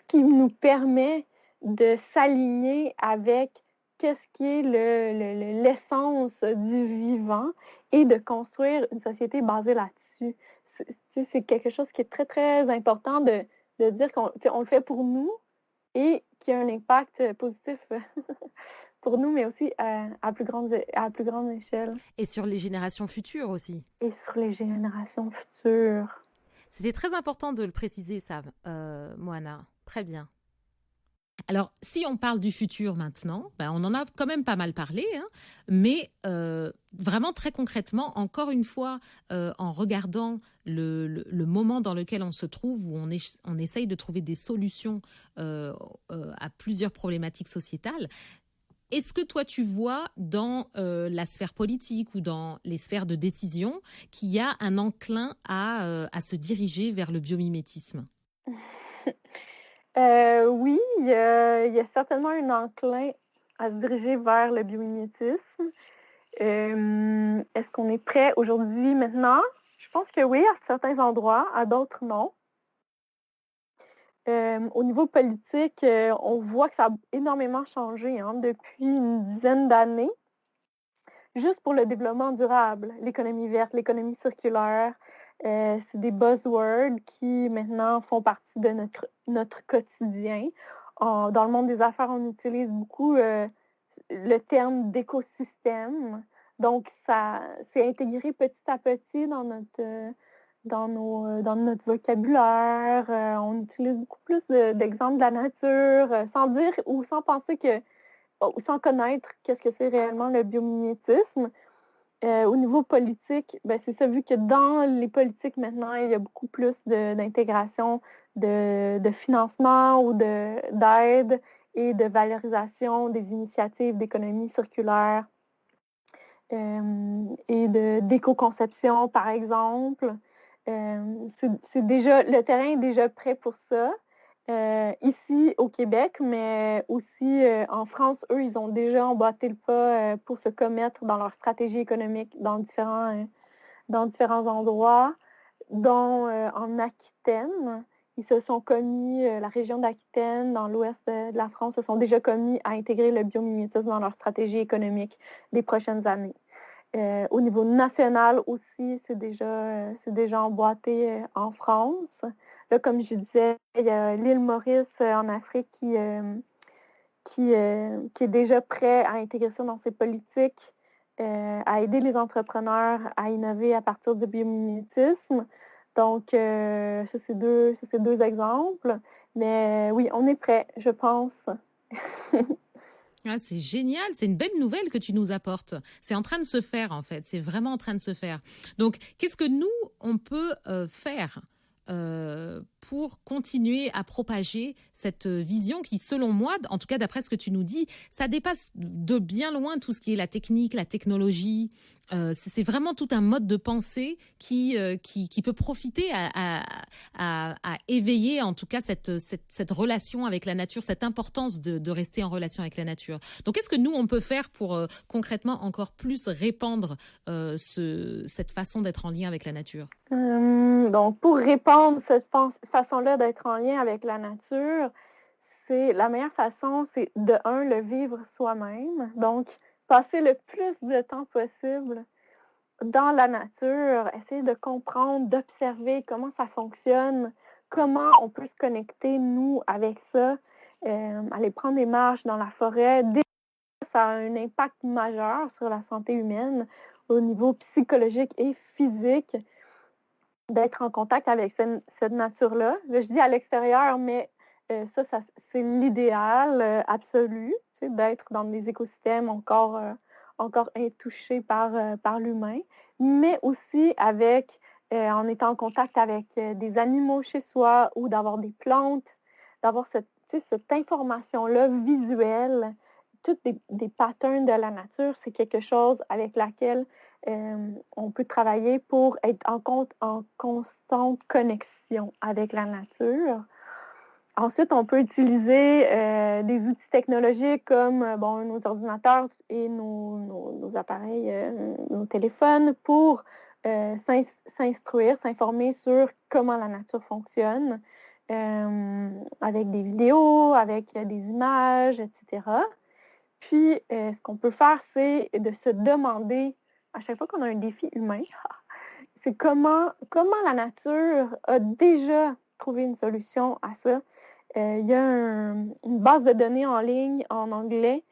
qui nous permet de s'aligner avec qu'est-ce qui est l'essence du vivant et de construire une société basée là-dessus. C'est quelque chose qui est très, très important de dire qu'on le fait pour nous et qui a un impact positif pour nous, mais aussi à plus grande échelle. Et sur les générations futures aussi. Et sur les générations futures. C'était très important de le préciser, ça, Moana. Très bien. Alors, si on parle du futur maintenant, on en a quand même pas mal parlé, hein, mais vraiment très concrètement, encore une fois, en regardant le moment dans lequel on se trouve, où on essaye de trouver des solutions à plusieurs problématiques sociétales, est-ce que toi, tu vois dans la sphère politique ou dans les sphères de décision qu'il y a un enclin à se diriger vers le biomimétisme? Oui, il y a certainement un enclin à se diriger vers le biomimétisme. Est-ce qu'on est prêt aujourd'hui, maintenant? Je pense que oui, à certains endroits, à d'autres, non. Au niveau politique, on voit que ça a énormément changé depuis une dizaine d'années. Juste pour le développement durable, l'économie verte, l'économie circulaire, c'est des buzzwords qui maintenant font partie de notre quotidien. Dans le monde des affaires, on utilise beaucoup le terme d'écosystème. Donc, ça c'est intégré petit à petit dans notre vocabulaire. On utilise beaucoup plus d'exemples de la nature, sans dire ou sans penser ou sans connaître qu'est-ce que c'est réellement le biomimétisme. Au niveau politique, ben c'est ça, vu que dans les politiques maintenant, il y a beaucoup plus d'intégration de financement ou d'aide et de valorisation des initiatives d'économie circulaire et d'éco-conception, par exemple. Le terrain est déjà prêt pour ça. Ici au Québec, mais aussi en France, eux, ils ont déjà emboîté le pas pour se commettre dans leur stratégie économique dans différents endroits, dont en Aquitaine. Ils se sont commis, la région d'Aquitaine, dans l'ouest de la France, se sont déjà commis à intégrer le biomimétisme dans leur stratégie économique des prochaines années. Au niveau national aussi, c'est déjà emboîté en France. Là, comme je disais, il y a l'île Maurice en Afrique qui est déjà prêt à intégrer ça dans ses politiques, à aider les entrepreneurs à innover à partir du biomimétisme. Donc, ça, c'est deux exemples. Mais oui, on est prêt, je pense. Ah, c'est génial, c'est une belle nouvelle que tu nous apportes. C'est en train de se faire en fait, c'est vraiment en train de se faire. Donc, qu'est-ce que nous, on peut faire pour continuer à propager cette vision qui, selon moi, en tout cas d'après ce que tu nous dis, ça dépasse de bien loin tout ce qui est la technique, la technologie. C'est vraiment tout un mode de pensée qui peut profiter à éveiller en tout cas cette relation avec la nature, cette importance de rester en relation avec la nature. Donc, qu'est-ce que nous, on peut faire pour concrètement encore plus répandre cette façon d'être en lien avec la nature? Donc, pour répandre cette façon-là d'être en lien avec la nature, la meilleure façon, c'est de le vivre soi-même. Donc, passer le plus de temps possible dans la nature, essayer de comprendre, d'observer comment ça fonctionne, comment on peut se connecter, nous, avec ça, aller prendre des marches dans la forêt. Déjà, ça a un impact majeur sur la santé humaine au niveau psychologique et physique d'être en contact avec cette nature-là. Là, je dis à l'extérieur, mais ça c'est l'idéal absolu, d'être dans des écosystèmes encore intouchés par l'humain, mais aussi en étant en contact avec des animaux chez soi ou d'avoir des plantes, d'avoir cette information-là visuelle, toutes des patterns de la nature, c'est quelque chose avec laquelle on peut travailler pour être en constante connexion avec la nature. Ensuite, on peut utiliser des outils technologiques comme nos ordinateurs et nos appareils, nos téléphones pour s'instruire, s'informer sur comment la nature fonctionne, avec des vidéos, avec des images, etc. Puis, ce qu'on peut faire, c'est de se demander, à chaque fois qu'on a un défi humain, c'est comment la nature a déjà trouvé une solution à ça. Il y a une base de données en ligne en anglais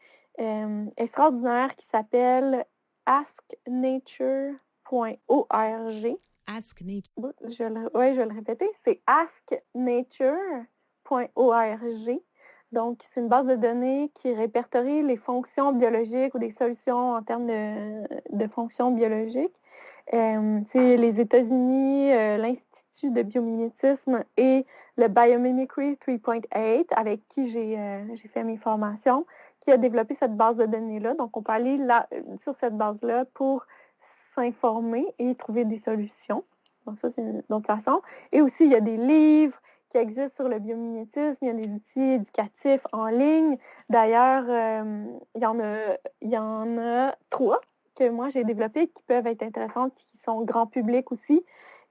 extraordinaire qui s'appelle asknature.org. Ask Nature. Je vais le répéter, c'est asknature.org. Donc, c'est une base de données qui répertorie les fonctions biologiques ou des solutions en termes de fonctions biologiques. C'est les États-Unis, l'Institut de biomimétisme et le Biomimicry 3.8, avec qui j'ai fait mes formations, qui a développé cette base de données-là. Donc, on peut aller sur cette base-là pour s'informer et trouver des solutions. Donc, ça, c'est une autre façon. Et aussi, il y a des livres qui existent sur le biomimétisme, il y a des outils éducatifs en ligne. D'ailleurs, il y en a 3 que moi j'ai développées qui peuvent être intéressantes et qui sont grand public aussi.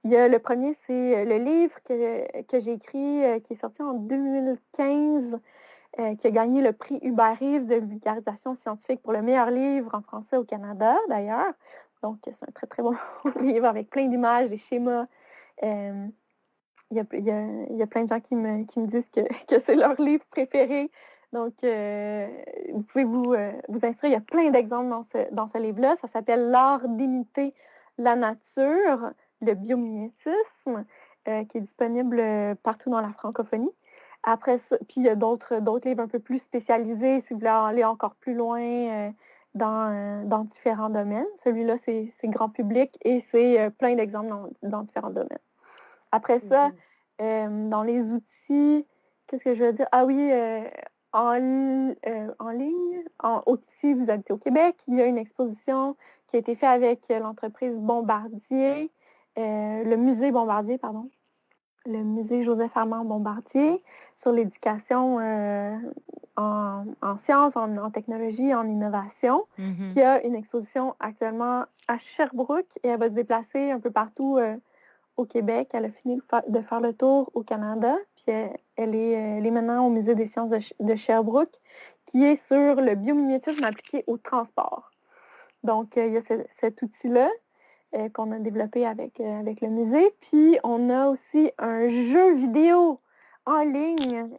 Le premier, c'est le livre que j'ai écrit, qui est sorti en 2015, qui a gagné le prix Hubert Reeves de vulgarisation scientifique pour le meilleur livre en français au Canada, d'ailleurs. Donc, c'est un très, très bon livre avec plein d'images, des schémas. il y a plein de gens qui me disent que c'est leur livre préféré. Donc, vous pouvez vous instruire. Il y a plein d'exemples dans ce livre-là. Ça s'appelle L'art d'imiter la nature, le biomimétisme, qui est disponible partout dans la francophonie. Après ça, puis il y a d'autres livres un peu plus spécialisés si vous voulez aller encore plus loin dans différents domaines. Celui-là, c'est grand public et c'est plein d'exemples dans différents domaines. Après ça, dans les outils, qu'est-ce que je veux dire? Ah oui, en ligne, si vous habitez au Québec, il y a une exposition qui a été faite avec l'entreprise Bombardier, le musée Bombardier, pardon, le musée Joseph-Armand Bombardier, sur l'éducation en sciences, en technologie, en innovation, qui a une exposition actuellement à Sherbrooke et elle va se déplacer un peu partout au Québec. Elle a fini de faire le tour au Canada, puis elle est maintenant au Musée des sciences de Sherbrooke, qui est sur le biomimétisme appliqué au transport. Donc, il y a cet outil-là qu'on a développé avec le musée. Puis, on a aussi un jeu vidéo en ligne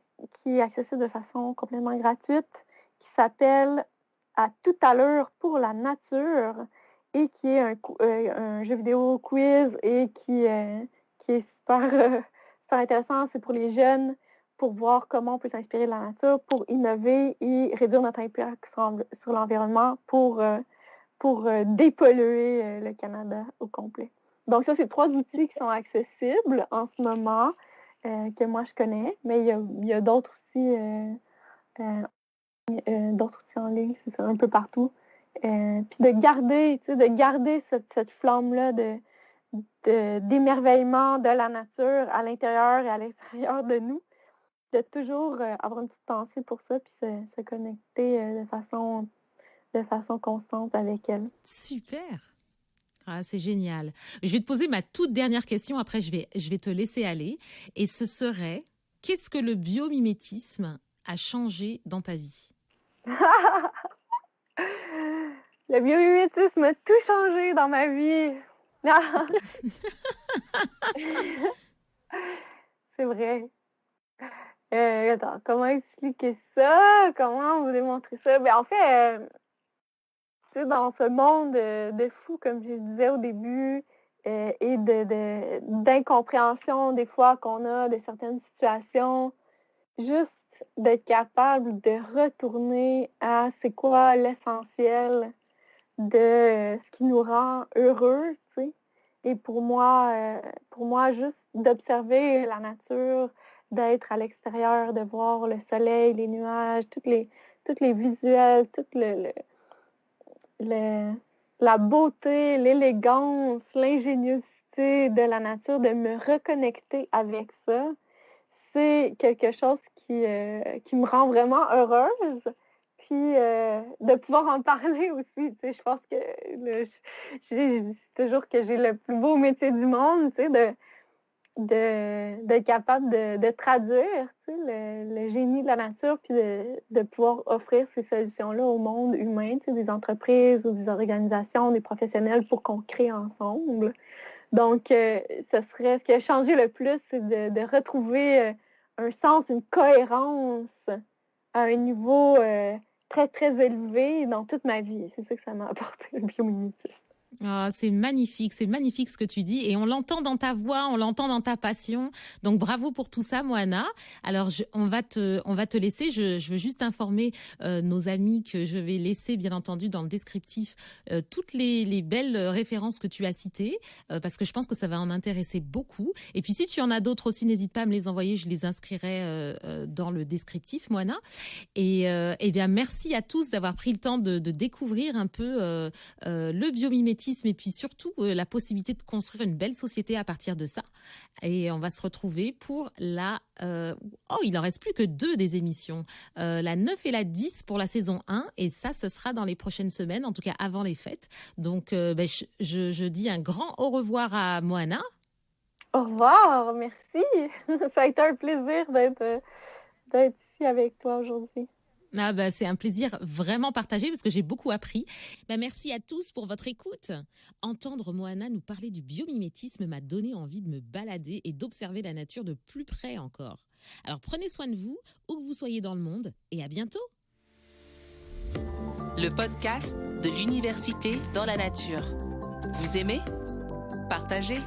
qui est accessible de façon complètement gratuite, qui s'appelle « À toute allure pour la nature » et qui est un jeu vidéo quiz et qui est super intéressant. C'est pour les jeunes, pour voir comment on peut s'inspirer de la nature, pour innover et réduire notre impact sur l'environnement, pour dépolluer le Canada au complet. Donc ça, c'est 3 outils qui sont accessibles en ce moment, que moi je connais, mais il y a d'autres aussi, d'autres outils en ligne, c'est ça, un peu partout. Puis de garder cette flamme-là d'émerveillement de la nature à l'intérieur et à l'extérieur de nous, de toujours avoir une petite pensée pour ça, puis se connecter de façon constante avec elle. Super! Ah, c'est génial. Je vais te poser ma toute dernière question, après je vais te laisser aller. Et ce serait, qu'est-ce que le biomimétisme a changé dans ta vie? Le biomimétisme a tout changé dans ma vie. C'est vrai. Attends, comment expliquer ça? Comment vous démontrer ça? Ben, en fait, dans ce monde de fou, comme je disais au début, et d'incompréhension des fois qu'on a de certaines situations, juste d'être capable de retourner à c'est quoi l'essentiel de ce qui nous rend heureux, tu sais. Et pour moi, juste d'observer la nature, d'être à l'extérieur, de voir le soleil, les nuages, toutes les visuels, la beauté, l'élégance, l'ingéniosité de la nature, de me reconnecter avec ça, c'est quelque chose qui me rend vraiment heureuse. Puis de pouvoir en parler aussi. Tu sais, je pense que je dis toujours que j'ai le plus beau métier du monde, tu sais, d'être capable de traduire, tu sais, le génie de la nature, puis de pouvoir offrir ces solutions-là au monde humain, tu sais, des entreprises ou des organisations, des professionnels pour qu'on crée ensemble. Donc, ce qui a changé le plus, c'est de retrouver un sens, une cohérence à un niveau très, très élevé dans toute ma vie. C'est ça que ça m'a apporté, le biomimétisme. Oh, c'est magnifique ce que tu dis et on l'entend dans ta voix, on l'entend dans ta passion. Donc bravo pour tout ça, Moana. Alors on va te laisser. Je veux juste informer nos amis que je vais laisser bien entendu dans le descriptif toutes les belles références que tu as citées parce que je pense que ça va en intéresser beaucoup. Et puis si tu en as d'autres aussi, n'hésite pas à me les envoyer, je les inscrirai dans le descriptif, Moana. Et bien merci à tous d'avoir pris le temps de découvrir un peu le biomimétisme et puis surtout la possibilité de construire une belle société à partir de ça. Et on va se retrouver pour il en reste plus que 2 des émissions. La 9 et la 10 pour la saison 1. Et ça, ce sera dans les prochaines semaines, en tout cas avant les fêtes. Donc, je dis un grand au revoir à Moana. Au revoir, merci. Ça a été un plaisir d'être ici avec toi aujourd'hui. Ah bah, c'est un plaisir vraiment partagé parce que j'ai beaucoup appris. Bah, merci à tous pour votre écoute. Entendre Moana nous parler du biomimétisme m'a donné envie de me balader et d'observer la nature de plus près encore. Alors prenez soin de vous, où que vous soyez dans le monde, et à bientôt. Le podcast de l'université dans la nature. Vous aimez? Partagez.